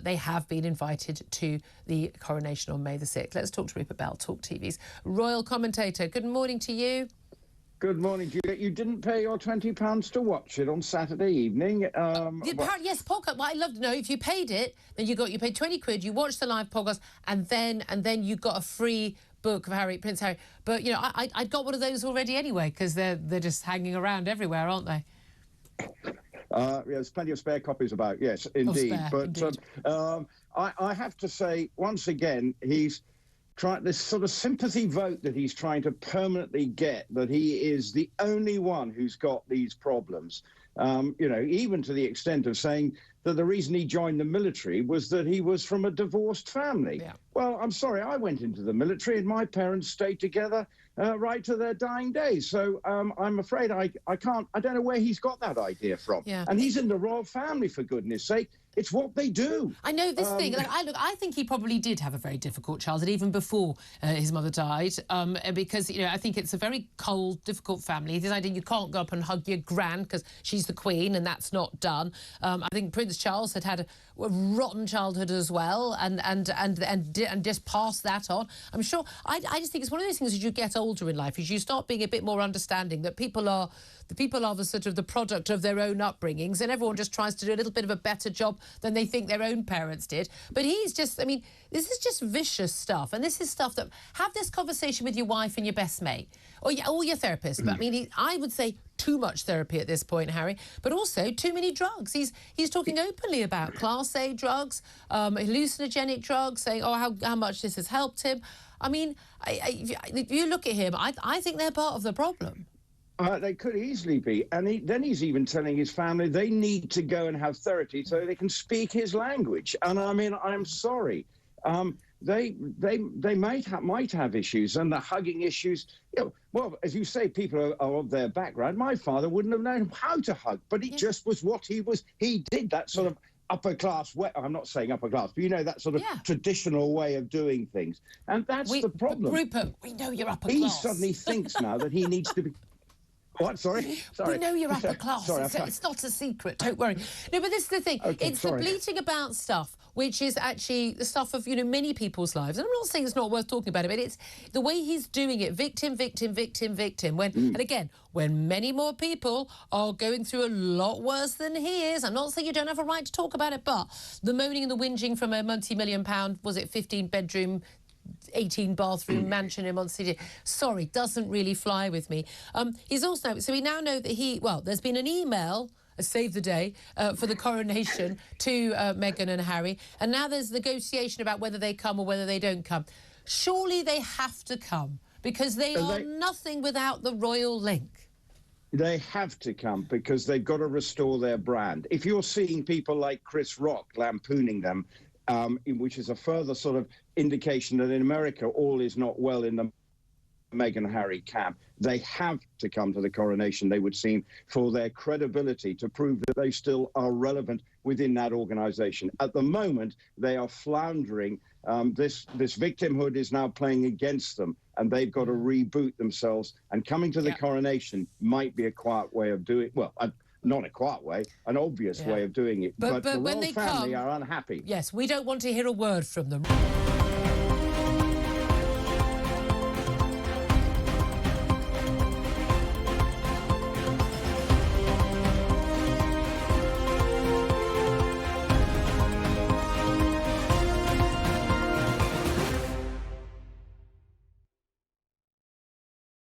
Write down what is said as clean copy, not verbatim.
They have been invited to the coronation on May the 6th. Let's talk to Rupert Bell, TalkTV's royal commentator. Good morning to you. Good morning, Juliet. You didn't pay your £20 to watch it on Saturday evening. Yes, podcast. Well, I'd love to know if you paid it. Then you paid 20 quid. You watched the live podcast, and then you got a free book of Prince Harry. But you know, I got one of those already anyway because they're just hanging around everywhere, aren't they? There's plenty of spare copies about. Yes, indeed. Indeed. I have to say, once again, he's trying this sort of sympathy vote that he's trying to permanently get, that he is the only one who's got these problems. Even to the extent of saying that the reason he joined the military was that he was from a divorced family. Yeah. Well, I'm sorry, I went into the military and my parents stayed together right to their dying days. So I'm afraid I don't know where he's got that idea from. Yeah. And he's in the royal family, for goodness sake. It's what they do. I know this thing. I think he probably did have a very difficult childhood, even before his mother died, because I think it's a very cold, difficult family. This idea you can't go up and hug your gran because she's the Queen, and that's not done. I think Prince Charles had a rotten childhood as well, and just passed that on. I'm sure. I just think it's one of those things as you get older in life, as you start being a bit more understanding that people are the sort of the product of their own upbringings, and everyone just tries to do a little bit of a better job than they think their own parents did. But he's just, I mean, this is just vicious stuff, and this is stuff that, have this conversation with your wife and your best mate, or your therapist. But I mean, I would say too much therapy at this point, Harry, but also too many drugs. He's talking openly about Class A drugs, hallucinogenic drugs, saying, oh, how much this has helped him. I mean, if you look at him, I think they're part of the problem. They could easily be. And then he's even telling his family they need to go and have therapy so they can speak his language. And I mean, I'm sorry. They might have issues, and the hugging issues. Well, as you say, people are of their background. My father wouldn't have known how to hug, but it just was what he was. He did that sort of upper class way. I'm not saying upper class, but that sort of traditional way of doing things. And that's the problem. Rupert, we know you're upper class. He suddenly thinks now that he needs to be. What? Sorry? We know you're upper class. Sorry, it's not a secret. Don't worry. No, but this is the thing. Okay, it's the bleating about stuff, which is actually the stuff of, many people's lives. And I'm not saying it's not worth talking about it, but it's the way he's doing it. Victim, victim, victim, victim. And again, when many more people are going through a lot worse than he is, I'm not saying you don't have a right to talk about it, but the moaning and the whinging from a multi-million-pound, was it 15-bedroom, 18-bathroom mansion in Montclair. Sorry, doesn't really fly with me. He's also, so we now know that there's been an email, a save the day, for the coronation to Meghan and Harry, and now there's negotiation about whether they come or whether they don't come. Surely they have to come, because they are nothing without the royal link. They have to come because they've got to restore their brand. If you're seeing people like Chris Rock lampooning them, which is a further sort of indication that in America all is not well in the Meghan and Harry camp. They have to come to the coronation, they would seem, for their credibility, to prove that they still are relevant within that organisation. At the moment, they are floundering. This victimhood is now playing against them, and they've got to reboot themselves. And coming to the coronation might be a quiet way of doing it. Not a quiet way, an obvious way of doing it. But the royal family are unhappy. Yes, we don't want to hear a word from them.